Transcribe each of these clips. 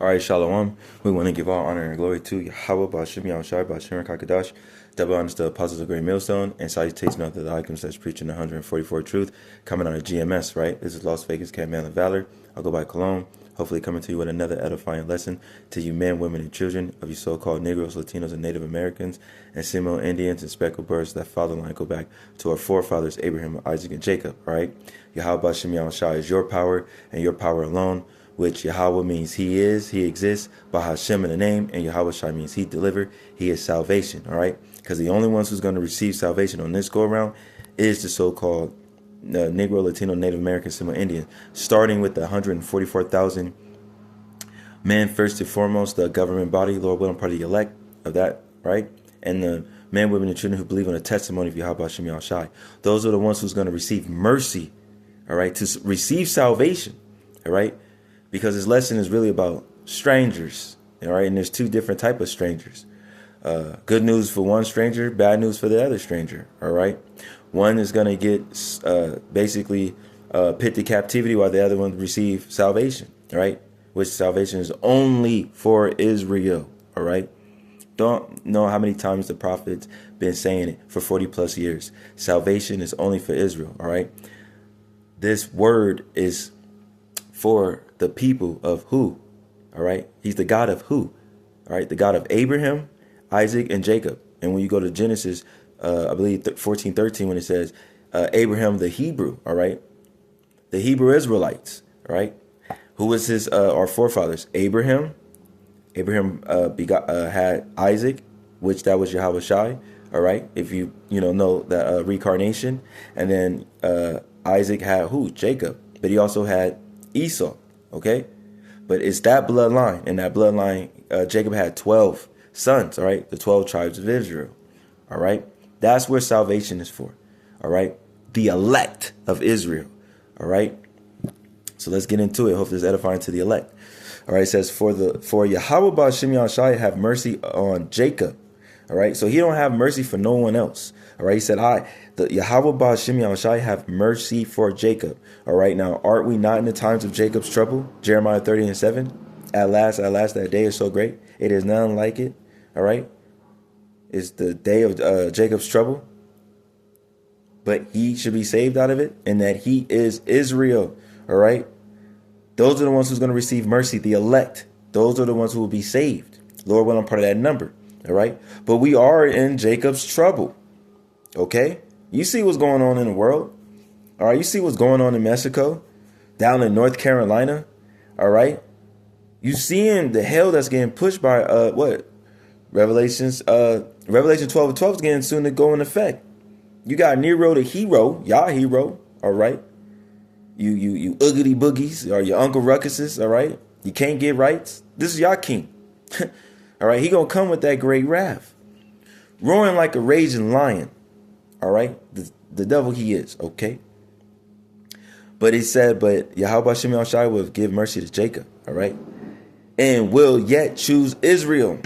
All right, Shalom. We want to give all honor and glory to Yahweh, Ba'ashem Yahushai, Ba'ashem Kakadash, double honors to the apostles of Great Millstone, and salutations unto the icons that's preaching the 144 truth, coming out of GMS, right? This is Las Vegas Camp Man of Valor. I'll go by Cologne. Hopefully coming to you with another edifying lesson to you men, women, and children of you so-called Negroes, Latinos, and Native Americans, and Seminole Indians and speckled birds. That fatherline go back to our forefathers, Abraham, Isaac, and Jacob, all right? Yahweh, Ba'ashem Yahushai is your power and your power alone, which Yahweh means he is, he exists, Bahashem in the name, and Yahweh Shai means he delivered, he is salvation, all right? Because the only ones who's going to receive salvation on this go-around is the so-called Negro, Latino, Native American, Seminole Indian, starting with the 144,000 men, first and foremost, the government body, Lord willing, part of the elect of that, right? And the men, women, and children who believe in the testimony of Yahweh Hashem Yahushai. Those are the ones who's going to receive mercy, all right, to receive salvation, all right? Because this lesson is really about strangers, all right? And there's two different types of strangers. Good news for one stranger, bad news for the other stranger, all right? One is going to get basically put to captivity while the other one receive salvation, all right? Which salvation is only for Israel, all right? Don't know how many times the prophet's been saying it for 40 plus years. Salvation is only for Israel, all right? This word is for the people of who? All right. He's the God of who? All right. The God of Abraham, Isaac, and Jacob. And when you go to Genesis, I believe 14:13, when it says Abraham the Hebrew, all right, the Hebrew Israelites, all right, who was his our forefathers? Abraham had Isaac, which that was Yahweh Shai, all right. If you know that reincarnation, and then Isaac had who? Jacob, but he also had Esau, okay? But it's that bloodline. In that bloodline, Jacob had 12 sons, all right? The 12 tribes of Israel, all right? That's where salvation is for, all right? The elect of Israel, all right? So let's get into it. Hopefully it's edifying to the elect. All right, it says, for Yahweh Ba'ashem Yahushai have mercy on Jacob, all right? So he don't have mercy for no one else, all right? He said, the Yahweh Ba'ashem Yahushai have mercy for Jacob. All right, now, aren't we not in the times of Jacob's trouble? Jeremiah 30:7. At last, that day is so great. It is none like it. All right. It's the day of Jacob's trouble. But he should be saved out of it, and that he is Israel. All right. Those are the ones who's going to receive mercy, the elect. Those are the ones who will be saved. Lord, well, I'm part of that number. All right. But we are in Jacob's trouble. Okay. You see what's going on in the world. All right, you see what's going on in Mexico, down in North Carolina, all right? You seeing the hell that's getting pushed by, Revelation 12:12 is getting soon to go in effect. You got Nero the hero, y'all hero, all right? You uggity boogies, or your Uncle Ruckuses, all right? You can't get rights. This is y'all king, all right? He gonna come with that great wrath, roaring like a raging lion, all right? The devil he is, okay? But he said, but Yahweh Hashem Yahushai will give mercy to Jacob, all right? And will yet choose Israel.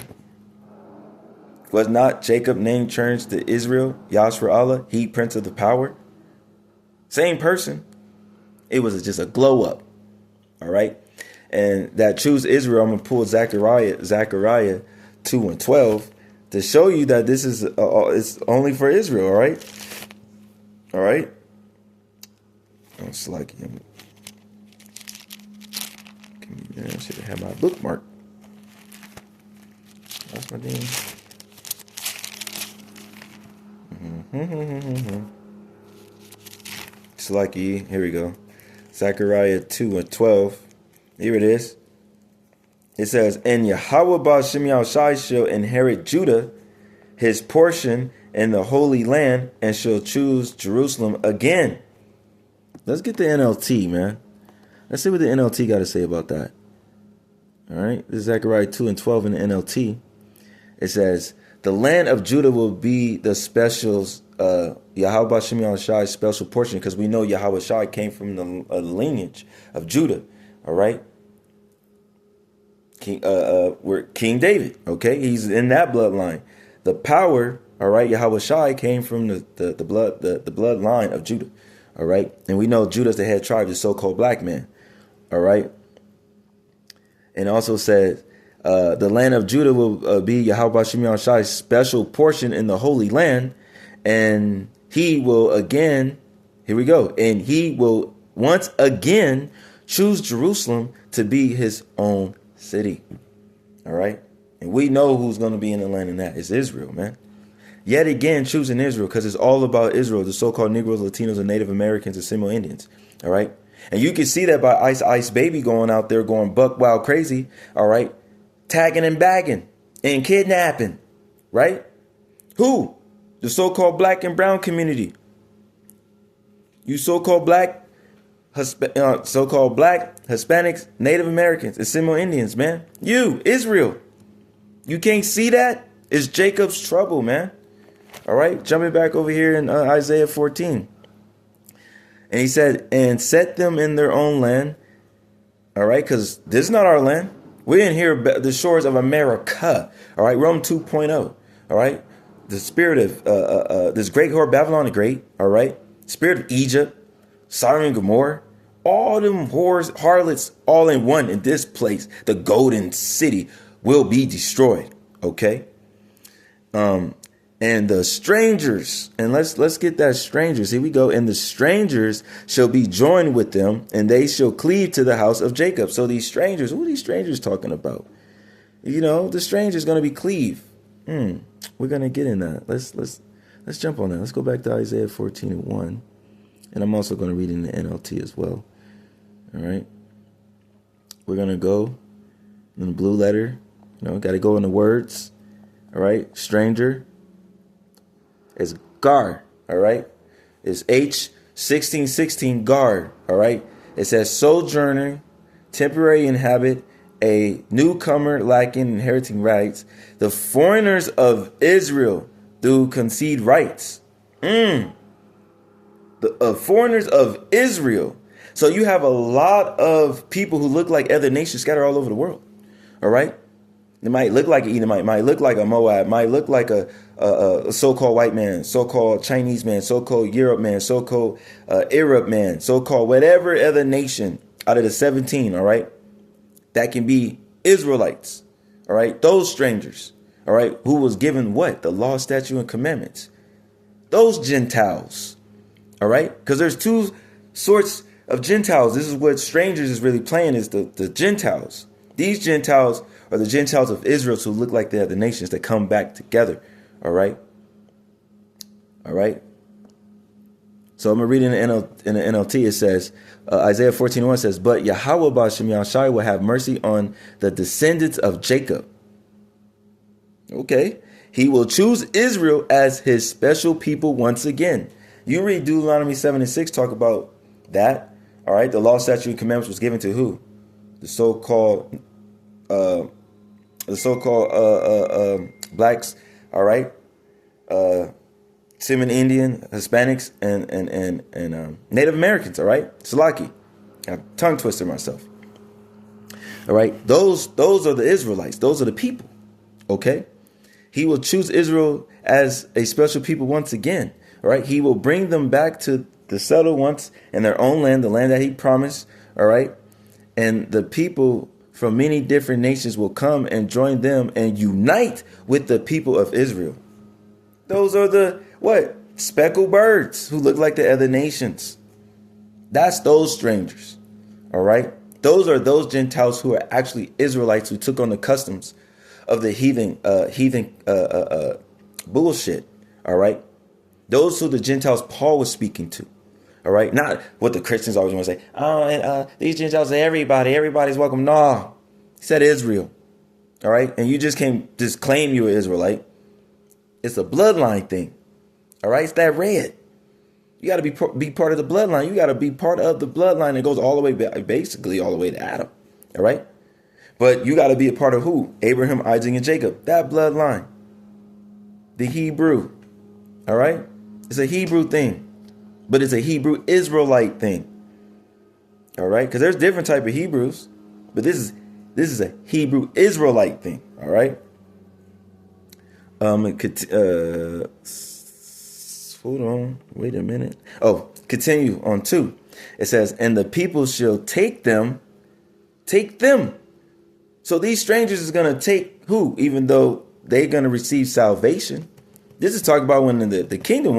Was not Jacob named changed to Israel, Yahshua Allah, he prince of the power? Same person. It was just a glow up, all right? And that choose Israel, I'm going to pull Zechariah 2:12 to show you that this is it's only for Israel, all right? All right? It's like him. I should have my bookmark. That's my name. It's like here we go. Zechariah 2:12. Here it is. It says, and Yahweh Ba'ashem Yahushai shall inherit Judah, his portion in the Holy Land, and shall choose Jerusalem again. Let's get the NLT, man. Let's see what the NLT got to say about that. All right. This is Zechariah 2:12 in the NLT. It says, the land of Judah will be the special, Yahweh Ba'ashem Yahushai's special portion, because we know Yahweh Shai came from the lineage of Judah. All right. We're King David. Okay. He's in that bloodline. The power, all right, Yahweh Shai came from the bloodline of Judah. All right. And we know Judah's the head tribe, the so-called black man. All right. And also said, the land of Judah will be Yahweh Shimon Shai's special portion in the Holy Land. And he will again, here we go, and he will once again choose Jerusalem to be his own city. All right. And we know who's going to be in the land in that. It's Israel, man. Yet again, choosing Israel, because it's all about Israel, the so-called Negroes, Latinos, and Native Americans, and Seminole Indians. All right. And you can see that by Ice Ice Baby going out there going buck wild crazy. All right. Tagging and bagging and kidnapping. Right. Who? The so-called black and brown community. You so-called black, Hispanics, Native Americans, and Seminole Indians, man. You, Israel. You can't see that? It's Jacob's trouble, man. All right. Jumping back over here in Isaiah 14. And he said, and set them in their own land. All right. Because this is not our land. We're in here, the shores of America. All right. Rome 2.0. All right. The spirit of this great whore Babylon the Great. All right. Spirit of Egypt, Sodom and Gomorrah. All them whores, harlots, all in one in this place. The golden city will be destroyed. Okay. And the strangers, and let's get that strangers. Here we go. And the strangers shall be joined with them, and they shall cleave to the house of Jacob. So these strangers, who are these strangers talking about? You know, the strangers going to be cleave. We're going to get in that. Let's jump on that. Let's go back to Isaiah 14:1. And I'm also going to read in the NLT as well. All right. We're going to go in the blue letter. You know, got to go in the words. All right. Stranger is Gar. All right. It's H1616 Gar. All right. It says sojourner, temporary inhabit, a newcomer lacking inheriting rights, the foreigners of Israel do concede rights. The foreigners of Israel. So you have a lot of people who look like other nations scattered all over the world. All right. It might look like an Edomite, might look like a Moab, might look like a so-called white man, so-called Chinese man, so-called Europe man, so-called Arab man, so-called whatever other nation out of the 17, all right, that can be Israelites, all right, those strangers, all right, who was given what? The law, statute, and commandments. Those Gentiles, all right, because there's two sorts of Gentiles. This is what strangers is really playing, is the Gentiles. These Gentiles are the Gentiles of Israel who look like they're the nations that come back together. All right. All right. So I'm going to read in the NLT. It says, Isaiah 14:1 says, but Yahweh B'Shem Yahshai will have mercy on the descendants of Jacob. Okay. He will choose Israel as his special people once again. You read Deuteronomy 7:6, talk about that. All right. The law, statute, and commandments was given to who? The so-called blacks, all right, Seminole Indian, Hispanics, and Native Americans, all right, Salaki. I tongue twister myself. All right, those are the Israelites. Those are the people. Okay, he will choose Israel as a special people once again. All right, he will bring them back to the settle once in their own land, the land that he promised. All right. And the people from many different nations will come and join them and unite with the people of Israel. Those are the, what? Speckled birds who look like the other nations. That's those strangers. All right. Those are those Gentiles who are actually Israelites who took on the customs of the heathen bullshit. All right. Those who the Gentiles Paul was speaking to. All right. Not what the Christians always want to say. Oh, and these Gentiles are everybody. Everybody's welcome. No, he said Israel. All right. And you just can't just claim you're an Israelite. It's a bloodline thing. All right. It's that red. You got to be part of the bloodline. You got to be part of the bloodline that goes all the way back, basically all the way to Adam. All right. But you got to be a part of who? Abraham, Isaac, and Jacob. That bloodline. The Hebrew. All right. It's a Hebrew thing. But it's a Hebrew Israelite thing. All right. Because there's different type of Hebrews. But this is a Hebrew Israelite thing. All right. Hold on. Wait a minute. Oh, continue on 2. It says, and the people shall take them So these strangers is going to take who, even though they're going to receive salvation. This is talking about when the kingdom,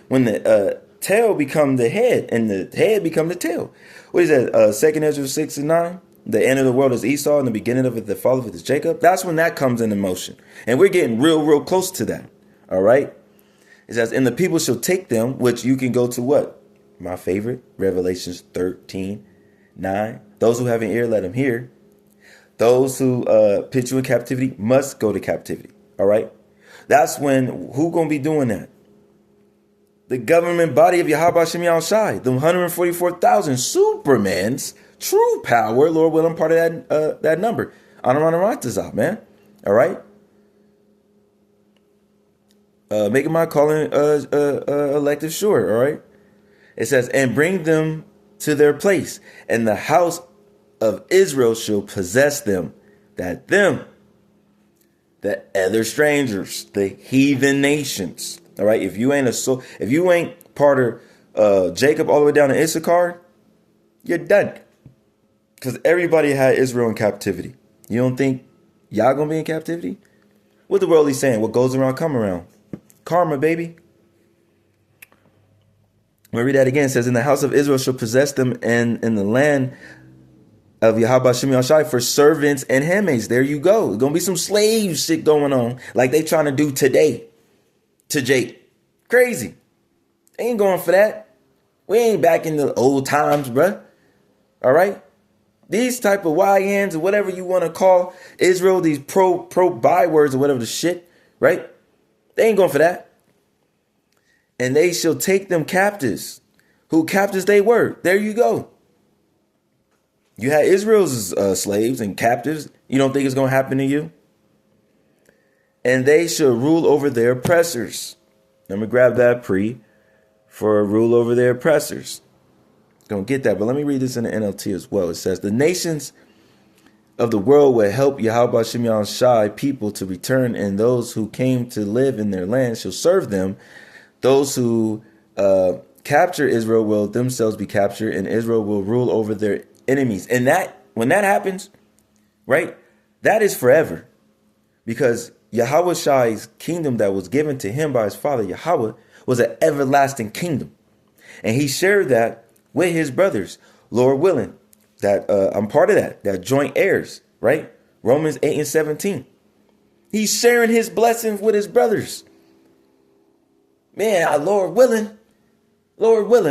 when the tail become the head and the head become the tail. What is that? 2nd Ezra 6:9. The end of the world is Esau, and the beginning of it, the fall of it is Jacob. That's when that comes into motion. And we're getting real close to that. All right. It says, and the people shall take them, which you can go to what? My favorite, Revelations 13:9. Those who have an ear, let them hear. Those who put you in captivity must go to captivity. All right. That's when, who going to be doing that? The government body of Yahweh Shem Shai, the 144,000 Supermans, true power, Lord willing, part of that number. Anaranatazah, man. All right. Making my calling elective sure. All right. It says, and bring them to their place, and the house of Israel shall possess them, that them, the other strangers, the heathen nations. All right. If you ain't part of Jacob all the way down to Issachar, you're done. Because everybody had Israel in captivity. You don't think y'all gonna be in captivity? What the world is saying? What goes around come around. Karma, baby. I'm gonna read that again. It says, in the house of Israel shall possess them, and in the land of Yahweh Shem Shai for servants and handmaids. There you go. There's gonna be some slave shit going on, like they trying to do today to Jake. Crazy. They ain't going for that. We ain't back in the old times, bruh. All right. These type of YNs or whatever you want to call Israel, these pro bywords or whatever the shit, right? They ain't going for that. And they shall take them captives. Who captives they were. There you go. You had Israel's slaves and captives. You don't think it's going to happen to you? And they shall rule over their oppressors. Let me grab that for rule over their oppressors. Don't get that, but let me read this in the NLT as well. It says, the nations of the world will help Yahweh Shem Shai people to return, and those who came to live in their land shall serve them. Those who capture Israel will themselves be captured, and Israel will rule over their enemies. And that, when that happens, right, that is forever. Because Yahweh Shai's kingdom that was given to him by his father Yahweh was an everlasting kingdom. And he shared that with his brothers, Lord willing, that I'm part of that joint heirs, right? Romans 8:17. He's sharing his blessings with his brothers. Man, Lord willing,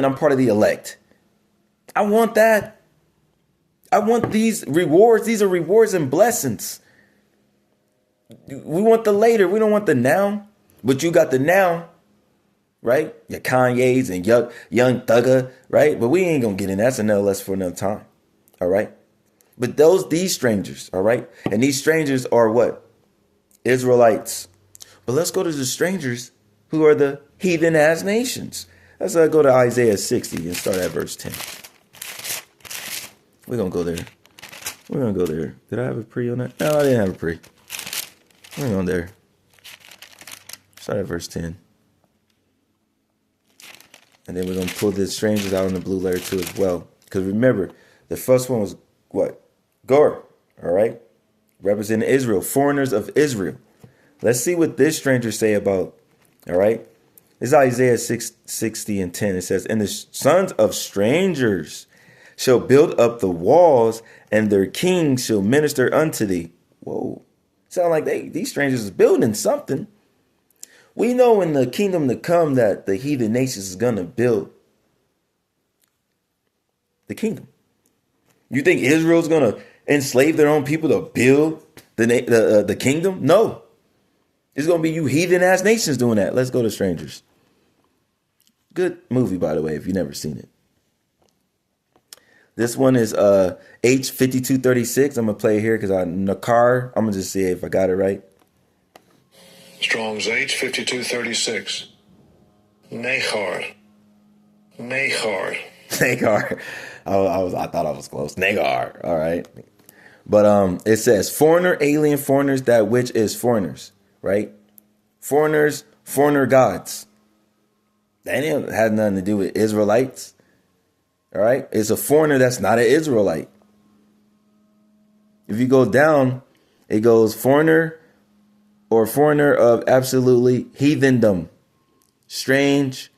I'm part of the elect. I want that. I want these rewards. These are rewards and blessings. We want the later. We don't want the now. But you got the now. Right? Your Kanye's and young Thugger, right? But we ain't gonna get in that. That's another lesson for another time. All right. But these strangers, all right, and these strangers are what? Israelites. But let's go to the strangers who are the heathen ass nations. Let's go to Isaiah 60 and start at verse 10. We're gonna go there. Did I have a pre on that? No, I didn't have a pre. We're going there. Start at verse 10. And then we're going to pull the strangers out in the blue letter too as well. Because remember, the first one was what? Gor. All right. Representing Israel. Foreigners of Israel. Let's see what this stranger say about. All right. This is Isaiah 60 and 10. It says, and the sons of strangers shall build up the walls, and their kings shall minister unto thee. Whoa. Sound like these strangers is building something. We know in the kingdom to come that the heathen nations is going to build the kingdom. You think Israel's going to enslave their own people to build the kingdom? No. It's going to be you heathen ass nations doing that. Let's go to strangers. Good movie, by the way, if you've never seen it. This one is H5236. I'm going to play it here because Nakar. I'm going to just see if I got it right. Strong's H5236. Nahar. Nagar. I thought I was close. Nagar. All right. But it says foreigner, alien, foreigners, that which is foreigners, right? Foreigners, foreigner gods. That has nothing to do with Israelites. All right. It's a foreigner that's not an Israelite. If you go down, it goes foreigner or foreigner of absolutely heathendom. Strange,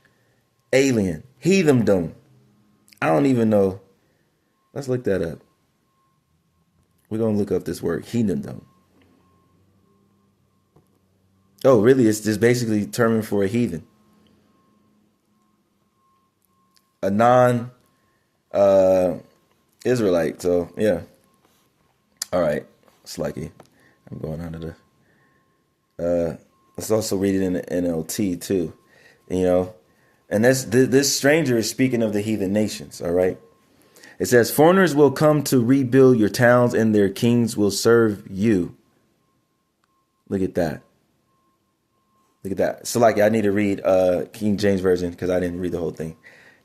alien, heathendom. I don't even know. Let's look that up. We're going to look up this word, heathendom. Oh, really? It's just basically term for a heathen. A non-Israelite. So, yeah. All right. Slucky. I'm going under the... let's also read it in the NLT, too. You know? And this stranger is speaking of the heathen nations, all right? It says, foreigners will come to rebuild your towns and their kings will serve you. Look at that. Look at that. So like I need to read King James Version because I didn't read the whole thing.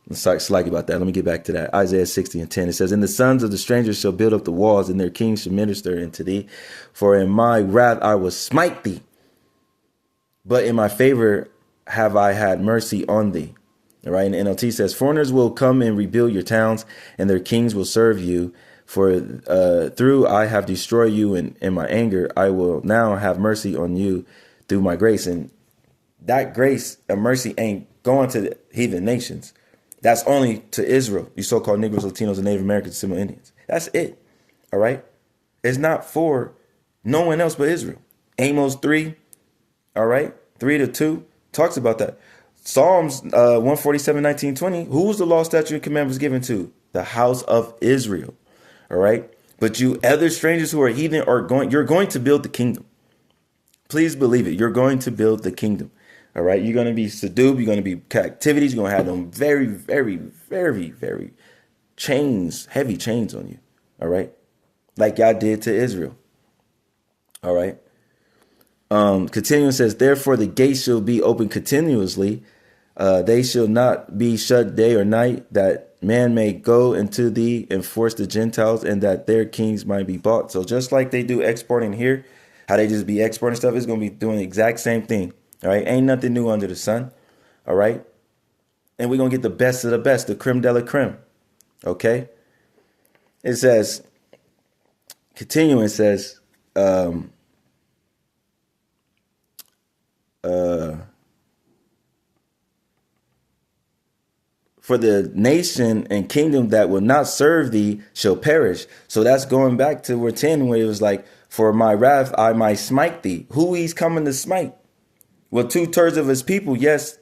I'm sorry about that. Let me get back to that. Isaiah 60:10. It says, and the sons of the strangers shall build up the walls, and their kings shall minister unto thee. For in my wrath I will smite thee, but in my favor have I had mercy on thee. All right. And the NLT says, foreigners will come and rebuild your towns, and their kings will serve you. For through I have destroyed you in my anger, I will now have mercy on you through my grace. And that grace and mercy ain't going to the heathen nations. That's only to Israel, you so-called Negroes, Latinos, and Native Americans, Seminole Indians. That's it. All right. It's not for no one else but Israel. Amos 3, all right, 3-2 talks about that. Psalms 147, 19, 20. Who was the law, statute, and command was given to? The house of Israel. All right. But you other strangers who are heathen you're going to build the kingdom. Please believe it. You're going to build the kingdom. All right. You're going to be subdued. You're going to be captivities. You're going to have them very, very, very, very heavy chains on you. All right. Like y'all did to Israel. All right. Continuing says, therefore the gates shall be open continuously. They shall not be shut day or night, that man may go into thee and force the Gentiles, and that their kings might be bought. So just like they do exporting here, how they just be exporting stuff, is going to be doing the exact same thing. All right. Ain't nothing new under the sun. All right. And we're going to get the best of the best, the creme de la creme. Okay. It says, continuing, it says, for the nation and kingdom that will not serve thee shall perish. So that's going back to where 10, where it was like, for my wrath I might smite thee. Who he's coming to smite? Well, 2/3 of his people, yes,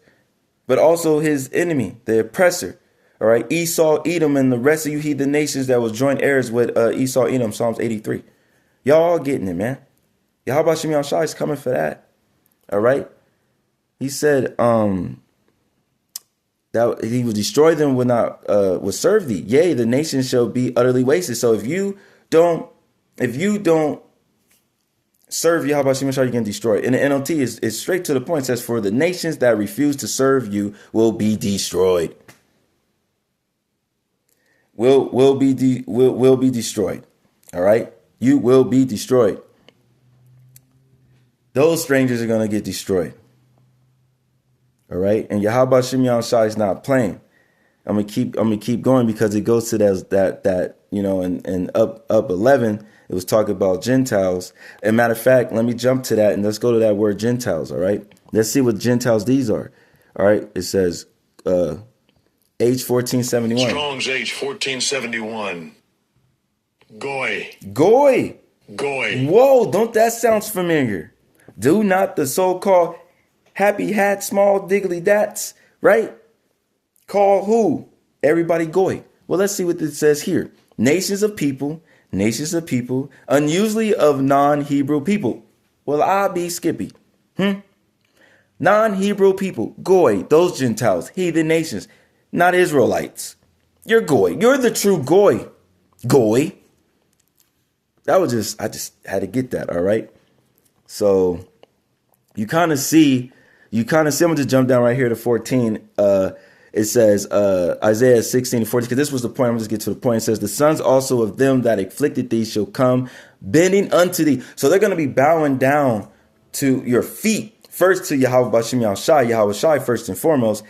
but also his enemy, the oppressor. All right, Esau, Edom, and the rest of you heathen nations that was joint heirs with Esau, Edom, Psalms 83. Y'all getting it, man. Yahweh Shem Yahshua is coming for that. All right. He said that he will destroy them, will serve thee. Yea, the nation shall be utterly wasted. So if you don't serve Yahweh Shem Yahshua, you can destroy it. And the NLT is straight to the point. It says, for the nations that refuse to serve you will be destroyed. Will be destroyed. All right. You will be destroyed. Those strangers are going to get destroyed. All right. And Yahweh Shem Yahshua is not playing. I'm gonna keep going because it goes to that you know, and up 11, it was talking about Gentiles. And matter of fact, let me jump to that and let's go to that word Gentiles. All right. Let's see what Gentiles these are. All right. It says age 1471. Strong's age 1471. Goy. Goy. Goy. Whoa, don't that sounds familiar? Do not the so-called happy hat, small diggly dats, right? Call who? Everybody goy. Well, let's see what it says here. Nations of people, unusually of non-Hebrew people. Well, I be Skippy. Non-Hebrew people, goy, those Gentiles, heathen nations, not Israelites. You're goy. You're the true goy. Goy. I just had to get that, all right? So you kind of see, I'm going to just jump down right here to 14. It says Isaiah 16:14, because this was the point. I'm just get to the point. It says, the sons also of them that afflicted thee shall come bending unto thee. So they're going to be bowing down to your feet. First to Yahweh Bashem Yahushai, Yahweh Shai first and foremost,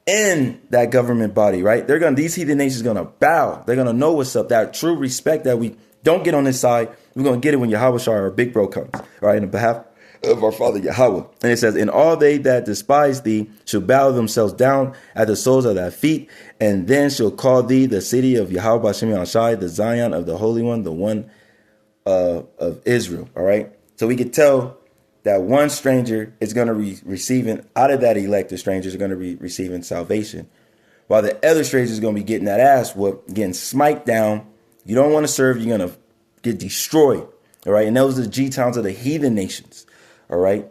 in that government body, right? These heathen nations going to bow. They're going to know what's up. That true respect that we Don't get on this side. We're going to get it when Yahweh Shai, our big bro, comes. All right, in behalf of our Father Yahweh. And it says, and all they that despise thee shall bow themselves down at the soles of thy feet, and then shall call thee the city of Yahweh Bashem Yahshai, the Zion of the Holy One, the one of Israel. All right. So we could tell that one stranger is going to be receiving, out of that elect, the strangers are going to be receiving salvation, while the other strangers is going to be getting that ass whooped, getting smite down. You don't want to serve, you're going to get destroyed. All right. And those are the G towns of the heathen nations. All right.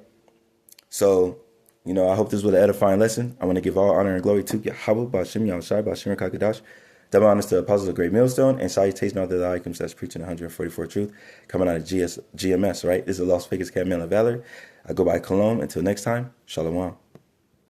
So, I hope this was an edifying lesson. I want to give all honor and glory to Yahweh, Bashem Yahushai, Bashem Kakadash. Double honors to the apostles of Great Millstone, and salutation to the icons that's preaching 144 truth, coming out of GMS, right? This is the Las Vegas Camel of Valor. I go by Cologne. Until next time, Shalom.